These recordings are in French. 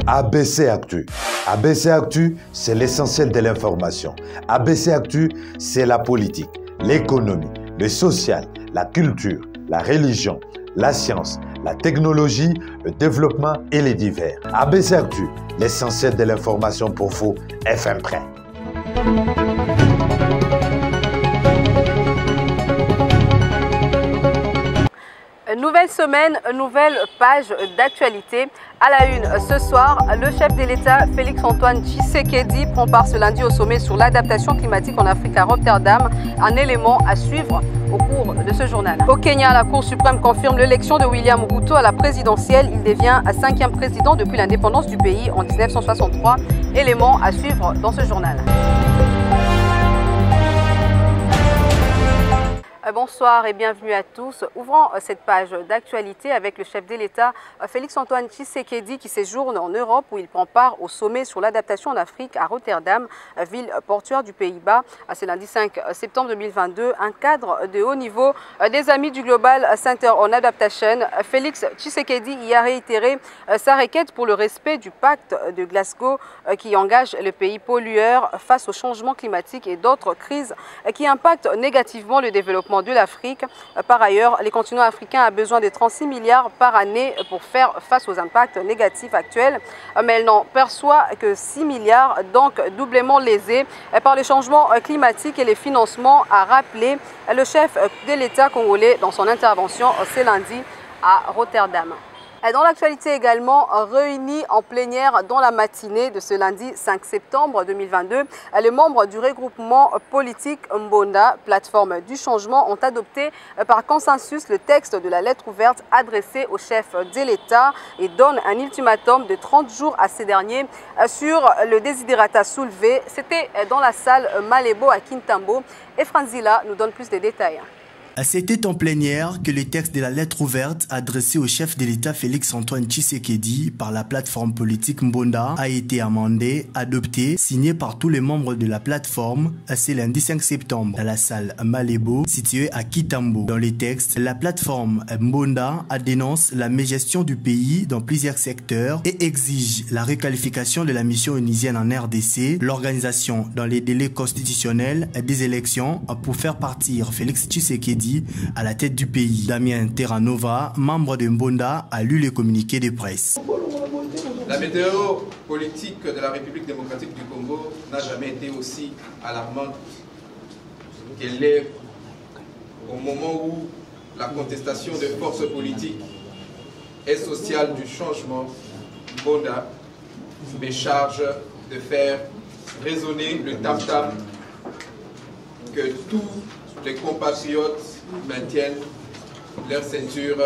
ABC Actu. ABC Actu, c'est l'essentiel de l'information. ABC Actu, c'est la politique, l'économie, le social, la culture, la religion, la science, la technologie, le développement et les divers. ABC Actu, l'essentiel de l'information pour vous, FM Prêt. Nouvelle semaine, nouvelle page d'actualité. À la une, ce soir, le chef de l'État, Félix-Antoine Tshisekedi, prend part ce lundi au sommet sur l'adaptation climatique en Afrique à Rotterdam, un élément à suivre au cours de ce journal. Au Kenya, la Cour suprême confirme l'élection de William Ruto à la présidentielle. Il devient 5e président depuis l'indépendance du pays en 1963. Élément à suivre dans ce journal. Bonsoir et bienvenue à tous. Ouvrons cette page d'actualité avec le chef de l'État, Félix-Antoine Tshisekedi, qui séjourne en Europe où il prend part au sommet sur l'adaptation en Afrique à Rotterdam, ville portuaire du Pays-Bas. C'est lundi 5 septembre 2022. Un cadre de haut niveau des amis du Global Center on Adaptation, Félix Tshisekedi, y a réitéré sa requête pour le respect du pacte de Glasgow qui engage le pays pollueur face au changement climatique et d'autres crises qui impactent négativement le développement de l'Afrique. Par ailleurs, les continents africains ont besoin de 36 milliards par année pour faire face aux impacts négatifs actuels, mais elle n'en perçoit que 6 milliards, donc doublement lésés par le changement climatique et les financements, a rappelé le chef de l'État congolais dans son intervention ce lundi à Rotterdam. Dans l'actualité également, réunis en plénière dans la matinée de ce lundi 5 septembre 2022, les membres du regroupement politique Mbonda, plateforme du changement, ont adopté par consensus le texte de la lettre ouverte adressée au chef de l'État et donne un ultimatum de 30 jours à ces derniers sur le desiderata soulevé. C'était dans la salle Malebo à Kintambo et Franzila nous donne plus de détails. C'était en plénière que le texte de la lettre ouverte adressée au chef de l'État Félix-Antoine Tshisekedi par la plateforme politique Mbonda a été amendé, adopté, signé par tous les membres de la plateforme ce lundi 5 septembre dans la salle Malebo située à Kitambo. Dans les textes, la plateforme Mbonda dénonce la mégestion du pays dans plusieurs secteurs et exige la requalification de la mission onusienne en RDC, l'organisation dans les délais constitutionnels des élections pour faire partir Félix Tshisekedi à la tête du pays. Damien Terranova, membre de Mbonda, a lu les communiqués de presse. La météo politique de la République démocratique du Congo n'a jamais été aussi alarmante qu'elle est au moment où la contestation des forces politiques et sociales du changement, Mbonda me charge de faire résonner le tam-tam que tous les compatriotes maintiennent leur ceinture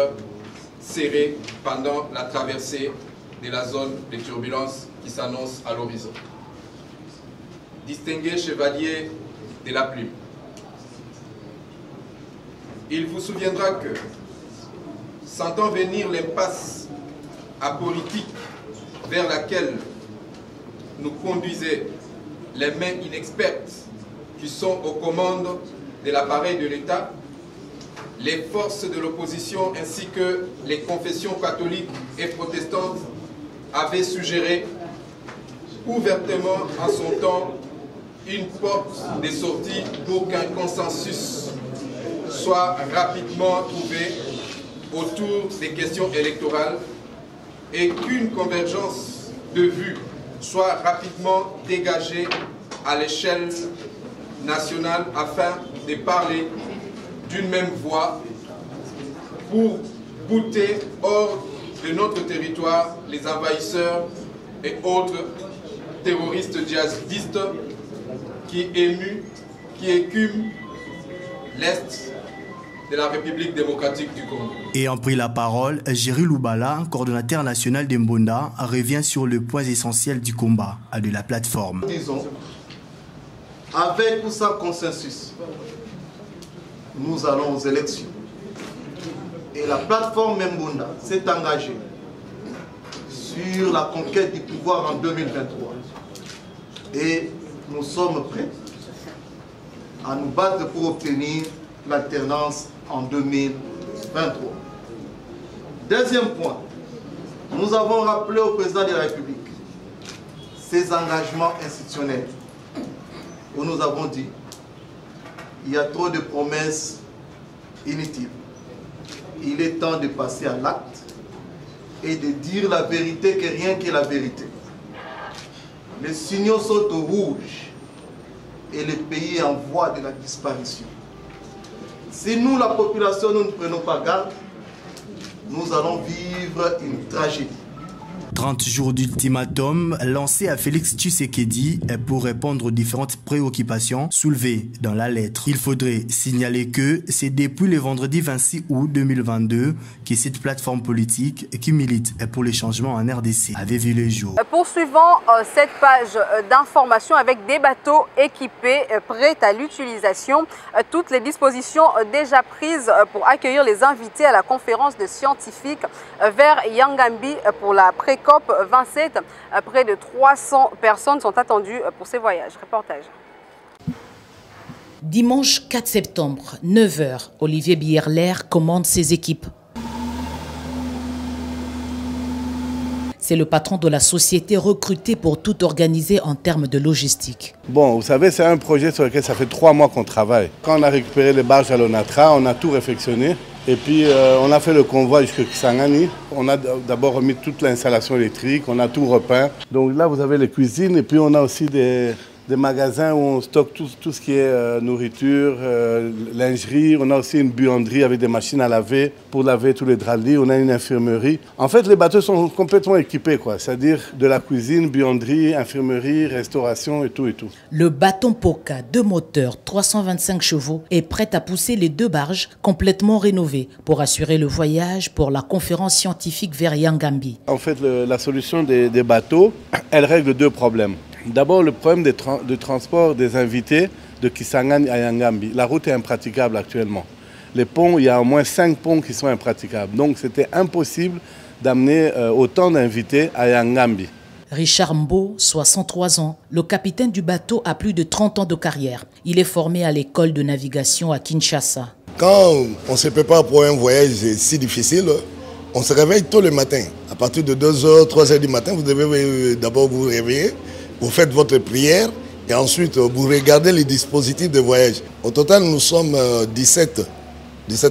serrée pendant la traversée de la zone de turbulence qui s'annonce à l'horizon. Distingué chevalier de la plume, il vous souviendra que, sentant venir l'impasse apolitique vers laquelle nous conduisaient les mains inexpertes qui sont aux commandes de l'appareil de l'État, les forces de l'opposition ainsi que les confessions catholiques et protestantes avaient suggéré ouvertement en son temps une porte de sortie pour qu'un consensus soit rapidement trouvé autour des questions électorales et qu'une convergence de vues soit rapidement dégagée à l'échelle nationale afin de parler d'une même voix pour bouter hors de notre territoire les envahisseurs et autres terroristes djihadistes qui écument l'Est de la République démocratique du Congo. Ayant pris la parole, Géry Loubala, coordonnateur national de Mbonda, revient sur le point essentiel du combat de la plateforme. Disons, avec ou sans consensus, nous allons aux élections. Et la plateforme Mbonda s'est engagée sur la conquête du pouvoir en 2023. Et nous sommes prêts à nous battre pour obtenir l'alternance en 2023. Deuxième point, nous avons rappelé au président de la République ses engagements institutionnels où nous avons dit il y a trop de promesses inutiles. Il est temps de passer à l'acte et de dire la vérité, que rien que la vérité. Les signaux sont au rouge et le pays est en voie de la disparition. Si nous, la population, nous ne prenons pas garde, nous allons vivre une tragédie. 30 jours d'ultimatum lancé à Félix Tshisekedi pour répondre aux différentes préoccupations soulevées dans la lettre. Il faudrait signaler que c'est depuis le vendredi 26 août 2022 que cette plateforme politique qui milite pour les changements en RDC avait vu le jour. Poursuivons cette page d'information avec des bateaux équipés prêts à l'utilisation. Toutes les dispositions déjà prises pour accueillir les invités à la conférence de scientifiques vers Yangambi pour la COP 27, près de 300 personnes sont attendues pour ces voyages. Reportage. Dimanche 4 septembre, 9 h, Olivier Bierler commande ses équipes. C'est le patron de la société recruté pour tout organiser en termes de logistique. Bon, vous savez, c'est un projet sur lequel ça fait 3 mois qu'on travaille. Quand on a récupéré les barges à l'Onatra, on a tout réfectionné. Et puis, on a fait le convoi jusqu'à Kisangani. On a d'abord remis toute l'installation électrique, on a tout repeint. Donc là, vous avez les cuisines et puis on a aussi des magasins où on stocke tout ce qui est nourriture, lingerie. On a aussi une buanderie avec des machines à laver pour laver tous les draps de lit. On a une infirmerie. En fait, les bateaux sont complètement équipés, quoi. C'est-à-dire de la cuisine, buanderie, infirmerie, restauration et tout et tout. Le bâton Poca, 2 moteurs, 325 chevaux, est prêt à pousser les 2 barges complètement rénovées pour assurer le voyage pour la conférence scientifique vers Yangambi. En fait, la solution des bateaux, elle règle 2 problèmes. D'abord, le problème de transport des invités de Kisangani à Yangambi. La route est impraticable actuellement. Les ponts, il y a au moins 5 ponts qui sont impraticables. Donc, c'était impossible d'amener autant d'invités à Yangambi. Richard Mbo, 63 ans, le capitaine du bateau a plus de 30 ans de carrière. Il est formé à l'école de navigation à Kinshasa. Quand on se prépare pour un voyage si difficile, on se réveille tôt le matin. À partir de 2 h, 3 h du matin, vous devez d'abord vous réveiller. Vous faites votre prière et ensuite vous regardez les dispositifs de voyage. Au total, nous sommes 17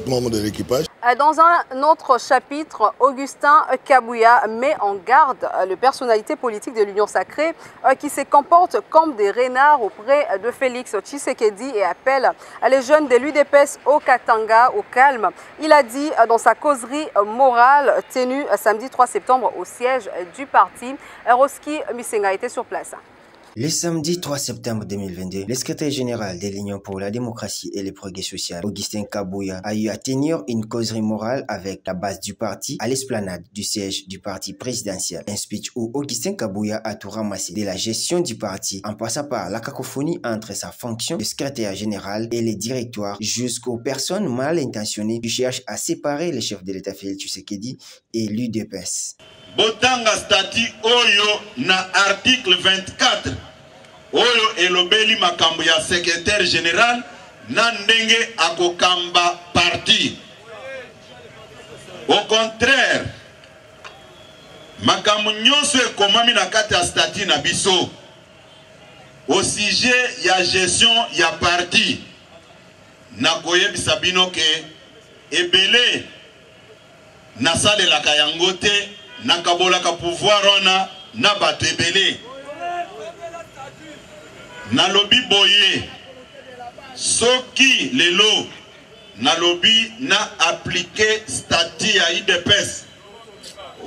membres de l'équipage. Dans un autre chapitre, Augustin Kabouya met en garde les personnalités politiques de l'Union sacrée qui se comportent comme des renards auprès de Félix Tshisekedi et appelle les jeunes de l'UDPS au Katanga au calme. Il a dit dans sa causerie morale tenue samedi 3 septembre au siège du parti. Roski Misenga était sur place. Le samedi 3 septembre 2022, le secrétaire général de l'Union pour la démocratie et le progrès social, Augustin Kabouya, a eu à tenir une causerie morale avec la base du parti à l'esplanade du siège du parti présidentiel. Un speech où Augustin Kabouya a tout ramassé de la gestion du parti en passant par la cacophonie entre sa fonction de secrétaire général et les directoires jusqu'aux personnes mal intentionnées qui cherchent à séparer le chef de l'État Félix Tshisekedi et l'UDPS. Botanga statut Oyo na article 24 Oyo elobeli makambo ya secrétaire général na ndenge akokamba parti. Au contraire, makambo nyonso ekomami na kati ya statut na biso au sujet ya gestion ya parti na koyebisa bino ke ebele nasalelaka yango te nakabolaka pouvoir wana na bato ebele. Nalobi boye soki lelo nalobi na appliquer statut ya IDPS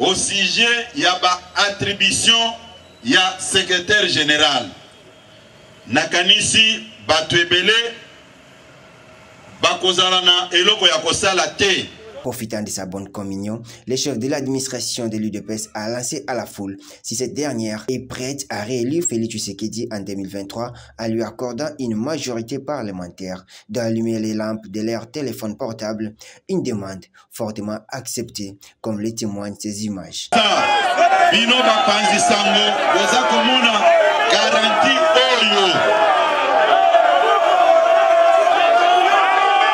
au sujet ya ba attribution ya secrétaire général nakanisi bato ebele bakozala na eloko ya kosala te. Profitant de sa bonne communion, le chef de l'administration de l'UDPS a lancé à la foule si cette dernière est prête à réélire Félix Tshisekedi en 2023 en lui accordant une majorité parlementaire d'allumer les lampes de leur téléphone portable, une demande fortement acceptée comme le témoignent ces images.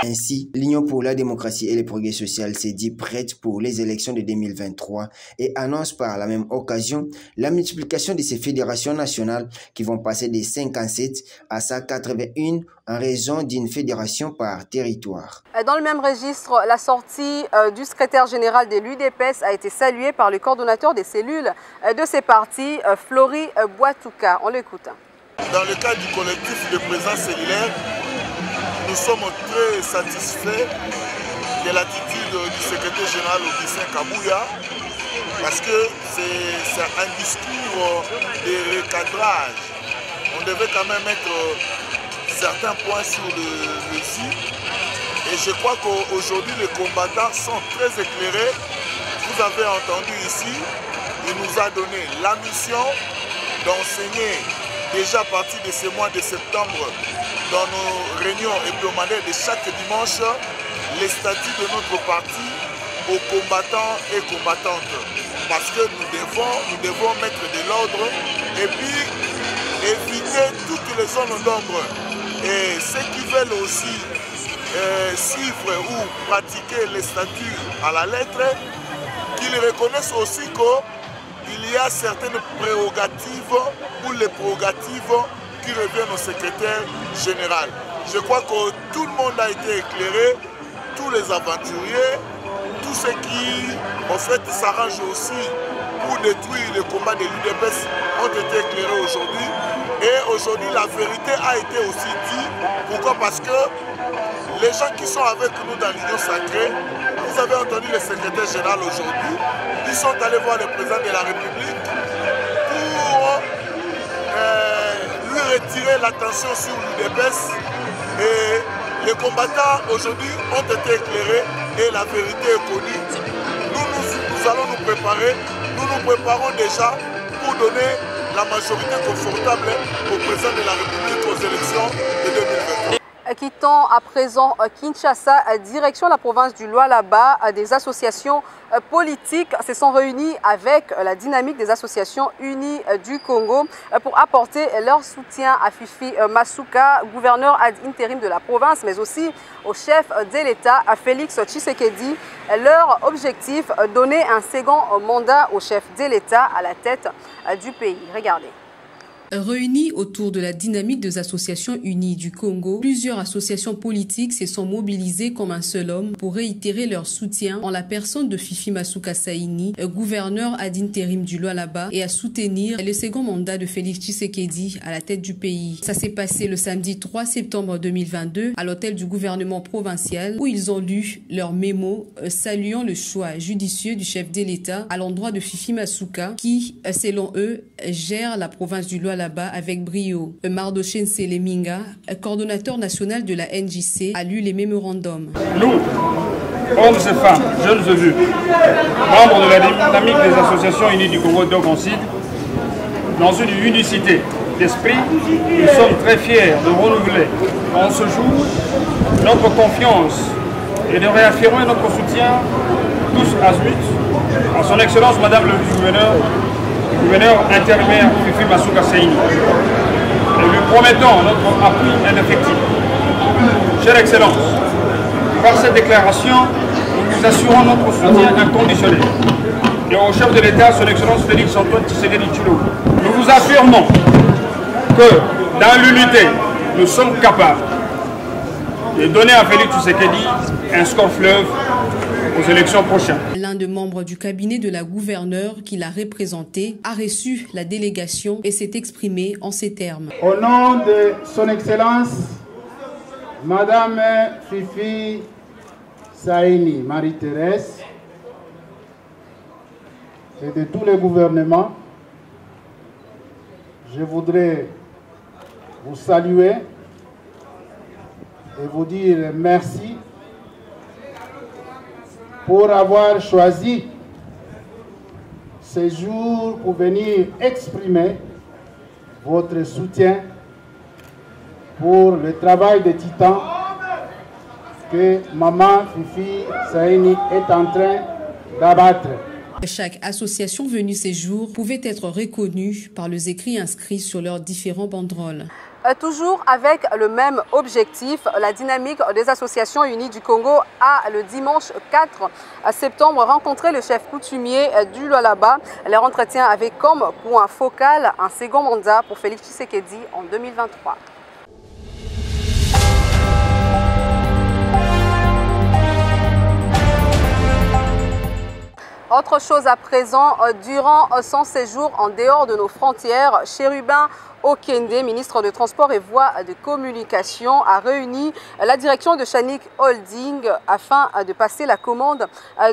Ainsi, l'Union pour la démocratie et le progrès social s'est dit prête pour les élections de 2023 et annonce par la même occasion la multiplication de ces fédérations nationales qui vont passer de 57 à 181 en raison d'une fédération par territoire. Dans le même registre, la sortie du secrétaire général de l'UDPS a été saluée par le coordonnateur des cellules de ces partis, Flory Boitouka. On l'écoute. Dans le cadre du collectif de présence cellulaire, nous sommes très satisfaits de l'attitude du secrétaire général Augustin Kabouya parce que c'est un discours de recadrage. On devait quand même mettre certains points sur le site et je crois qu'aujourd'hui les combattants sont très éclairés. Vous avez entendu ici, il nous a donné la mission d'enseigner déjà à partir de ce mois de septembre dans nos réunions hebdomadaires de chaque dimanche les statuts de notre parti aux combattants et combattantes parce que nous devons mettre de l'ordre et puis éviter toutes les zones d'ombre. Et ceux qui veulent aussi suivre ou pratiquer les statuts à la lettre, qu'ils reconnaissent aussi qu'il y a certaines prérogatives ou les prérogatives qui reviennent au secrétaire général. Je crois que tout le monde a été éclairé, tous les aventuriers, tous ceux qui en fait s'arrangent aussi pour détruire le combat de l'UDPS ont été éclairés aujourd'hui. Et aujourd'hui, la vérité a été aussi dite. Pourquoi? Parce que les gens qui sont avec nous dans l'Union sacrée, vous avez entendu le secrétaire général aujourd'hui, ils sont allés voir le président de la République pour lui retirer l'attention sur l'UDPS. Et les combattants aujourd'hui ont été éclairés et la vérité est connue. Nous allons nous préparer, nous nous préparons déjà pour donner la majorité confortable au président de la République aux élections de 2023. Quittant à présent Kinshasa, direction la province du Lualaba, des associations politiques se sont réunies avec la dynamique des associations unies du Congo pour apporter leur soutien à Fifi Masuka, gouverneur ad intérim de la province, mais aussi au chef de l'État, Félix Tshisekedi. Leur objectif, donner un second mandat au chef de l'État à la tête du pays. Regardez. Réunis autour de la dynamique des associations unies du Congo, plusieurs associations politiques se sont mobilisées comme un seul homme pour réitérer leur soutien en la personne de Fifi Masuka Saini, gouverneur ad intérim du Lualaba, et à soutenir le second mandat de Félix Tshisekedi à la tête du pays. Ça s'est passé le samedi 3 septembre 2022 à l'hôtel du gouvernement provincial où ils ont lu leur mémo saluant le choix judicieux du chef de l'État à l'endroit de Fifi Masuka qui, selon eux, gère la province du Lualaba avec brio. Mardochen Seleminga, coordonnateur national de la NJC, a lu les mémorandums. Nous, hommes et femmes, jeunes et vieux, membres de la dynamique des associations unies du Congo d'Ogoncide, dans une unicité d'esprit, nous sommes très fiers de renouveler en ce jour notre confiance et de réaffirmer notre soutien tous azimuts à son Excellence Madame le vice-gouverneur intérimaire Fifi Masuka Saini. Et lui promettons notre appui indéfectible. Chère Excellence, par cette déclaration, nous assurons notre soutien inconditionnel. Et au chef de l'État, son Excellence Félix Antoine Tshisekedi Tshilombo, nous vous affirmons que dans l'unité, nous sommes capables de donner à Félix Tshisekedi un score fleuve aux élections prochaines. L'un des membres du cabinet de la gouverneure qui l'a représenté a reçu la délégation et s'est exprimé en ces termes. Au nom de son Excellence, Madame Fifi Saini Marie-Thérèse et de tous les gouvernements, je voudrais vous saluer et vous dire merci pour avoir choisi ce jour pour venir exprimer votre soutien pour le travail de titan que Maman Fifi Saini est en train d'abattre. Chaque association venue ces jours pouvait être reconnue par les écrits inscrits sur leurs différents banderoles. Toujours avec le même objectif, la dynamique des associations unies du Congo a le dimanche 4 septembre rencontré le chef coutumier du Lualaba. Leur entretien avait comme point focal un second mandat pour Félix Tshisekedi en 2023. Autre chose à présent, durant son séjour en dehors de nos frontières, Chérubin Okende, ministre de Transport et Voies de Communication, a réuni la direction de Chanik Holding afin de passer la commande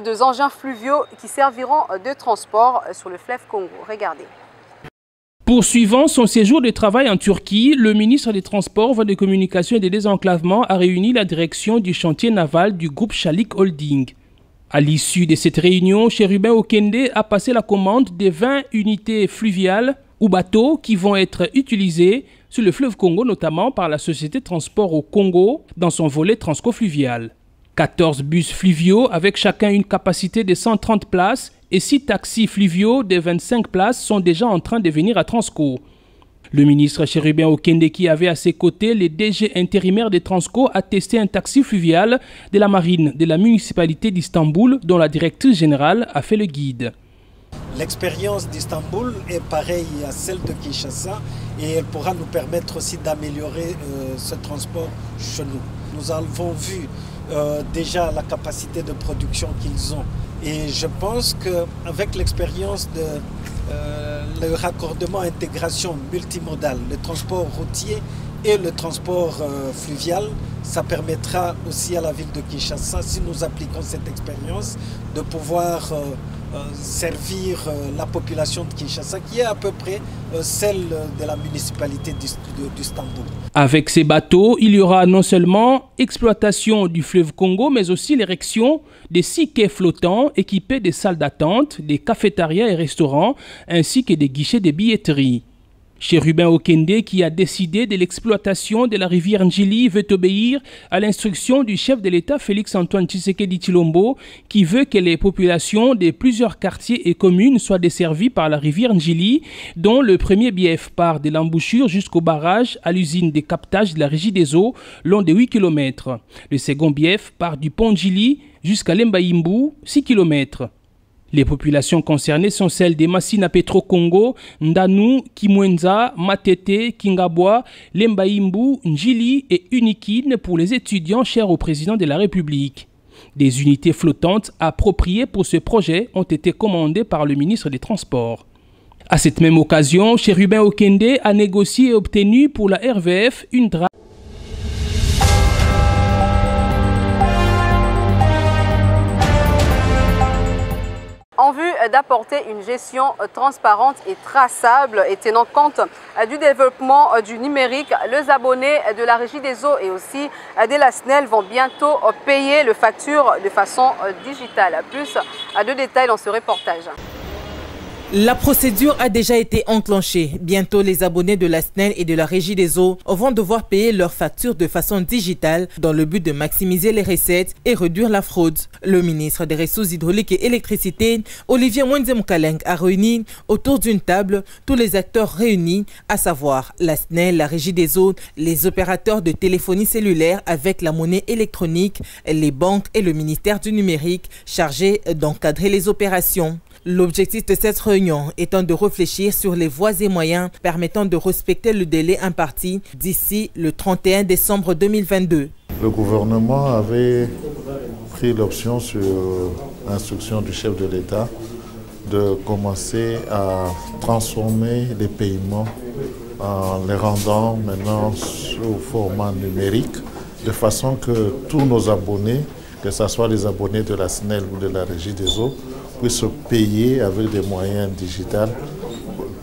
des engins fluviaux qui serviront de transport sur le fleuve Congo. Regardez. Poursuivant son séjour de travail en Turquie, le ministre des Transports, Voies de Communication et des Désenclavements a réuni la direction du chantier naval du groupe Chanik Holding. À l'issue de cette réunion, Chérubin Okende a passé la commande des 20 unités fluviales ou bateaux qui vont être utilisés sur le fleuve Congo, notamment par la société Transport au Congo dans son volet transco-fluvial. 14 bus fluviaux avec chacun une capacité de 130 places et 6 taxis fluviaux de 25 places sont déjà en train de venir à Transco. Le ministre Chérubin Okende, qui avait à ses côtés les DG intérimaires de Transco, a testé un taxi fluvial de la marine de la municipalité d'Istanbul, dont la directrice générale a fait le guide. L'expérience d'Istanbul est pareille à celle de Kinshasa et elle pourra nous permettre aussi d'améliorer ce transport chez nous. Nous avons vu déjà la capacité de production qu'ils ont et je pense qu'avec l'expérience de le raccordement intégration multimodale, le transport routier et le transport fluvial, ça permettra aussi à la ville de Kinshasa, si nous appliquons cette expérience, de pouvoir servir la population de Kinshasa, qui est à peu près celle de la municipalité d'Istanbul. Avec ces bateaux, il y aura non seulement exploitation du fleuve Congo, mais aussi l'érection des 6 quais flottants équipés des salles d'attente, des cafétérias et restaurants, ainsi que des guichets de billetterie. Chérubin Okende, qui a décidé de l'exploitation de la rivière Njili, veut obéir à l'instruction du chef de l'État Félix-Antoine Tshisekedi Tshilombo, qui veut que les populations de plusieurs quartiers et communes soient desservies par la rivière Njili, dont le premier bief part de l'embouchure jusqu'au barrage à l'usine de captage de la Régie des eaux, long de 8 km. Le second bief part du pont Njili jusqu'à Lembaïmbou, 6 km. Les populations concernées sont celles des Massina Petro Congo, Ndanu, Kimwenza, Matete, Kingabwa, Lembaïmbou, Njili et Unikine pour les étudiants chers au président de la République. Des unités flottantes appropriées pour ce projet ont été commandées par le ministre des Transports. À cette même occasion, Chérubin Okende a négocié et obtenu pour la RVF une drague. En vue d'apporter une gestion transparente et traçable et tenant compte du développement du numérique, les abonnés de la Régie des eaux et aussi de la SNEL vont bientôt payer leurs factures de façon digitale. Plus de détails dans ce reportage. La procédure a déjà été enclenchée. Bientôt, les abonnés de la SNEL et de la Régie des eaux vont devoir payer leurs factures de façon digitale dans le but de maximiser les recettes et réduire la fraude. Le ministre des Ressources hydrauliques et électricité, Olivier Mwenze-Moukaleng, a réuni autour d'une table tous les acteurs réunis, à savoir la SNEL, la Régie des eaux, les opérateurs de téléphonie cellulaire avec la monnaie électronique, les banques et le ministère du numérique chargé d'encadrer les opérations. L'objectif de cette réunion étant de réfléchir sur les voies et moyens permettant de respecter le délai imparti d'ici le 31 décembre 2022. Le gouvernement avait pris l'option sur l'instruction du chef de l'État de commencer à transformer les paiements en les rendant maintenant sous format numérique de façon que tous nos abonnés, que ce soit les abonnés de la SNEL ou de la Régie des eaux, puissent payer avec des moyens digitaux,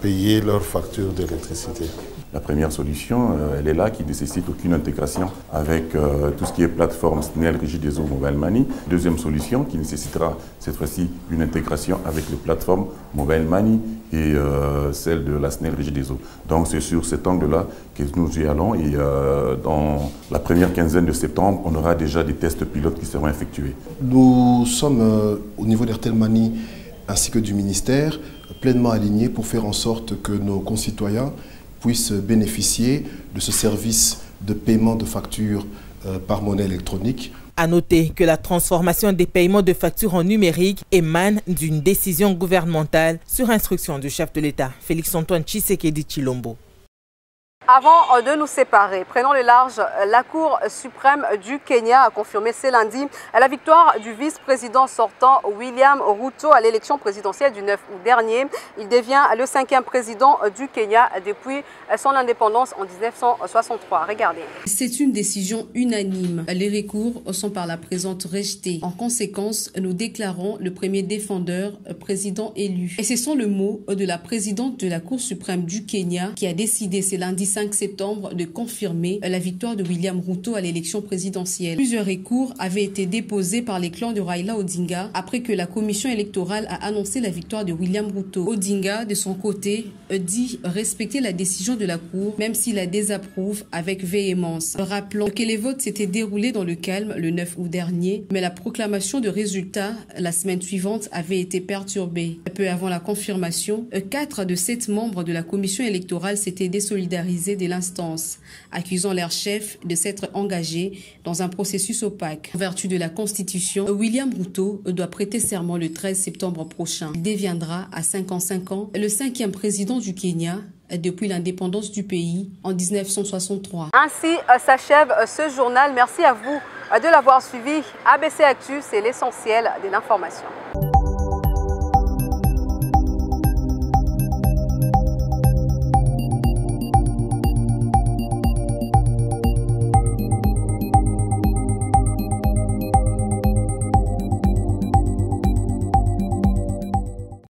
payer leurs factures d'électricité. La première solution, elle est là, qui ne nécessite aucune intégration avec tout ce qui est plateforme SNEL, Régie des eaux, Mobile Money. Deuxième solution, qui nécessitera cette fois-ci une intégration avec les plateformes Mobile Money et celle de la SNEL, Régie des eaux. Donc c'est sur cet angle-là que nous y allons et dans la première quinzaine de septembre, on aura déjà des tests pilotes qui seront effectués. Nous sommes au niveau d'Airtel Money ainsi que du ministère pleinement alignés pour faire en sorte que nos concitoyens puissent bénéficier de ce service de paiement de factures par monnaie électronique. À noter que la transformation des paiements de factures en numérique émane d'une décision gouvernementale sur instruction du chef de l'État, Félix-Antoine Tshisekedi Tshilombo. Avant de nous séparer, prenons le large. La Cour suprême du Kenya a confirmé ce lundi la victoire du vice-président sortant William Ruto à l'élection présidentielle du 9 août dernier. Il devient le 5e président du Kenya depuis son indépendance en 1963. Regardez. C'est une décision unanime. Les recours sont par la présente rejetés. En conséquence, nous déclarons le premier défendeur président élu. Et ce sont le mot de la présidente de la Cour suprême du Kenya qui a décidé ce lundi 5 septembre de confirmer la victoire de William Ruto à l'élection présidentielle. Plusieurs recours avaient été déposés par les clans de Raila Odinga après que la commission électorale a annoncé la victoire de William Ruto. Odinga, de son côté, dit respecter la décision de la Cour, même s'il la désapprouve avec véhémence. Rappelons que les votes s'étaient déroulés dans le calme le 9 août dernier, mais la proclamation de résultats la semaine suivante avait été perturbée. Peu avant la confirmation, 4 de 7 membres de la commission électorale s'étaient désolidarisés de l'instance, accusant leur chef de s'être engagé dans un processus opaque. En vertu de la Constitution, William Ruto doit prêter serment le 13 septembre prochain. Il deviendra à 55 ans le 5e président du Kenya depuis l'indépendance du pays en 1963. Ainsi s'achève ce journal. Merci à vous de l'avoir suivi. ABC Actu, c'est l'essentiel de l'information.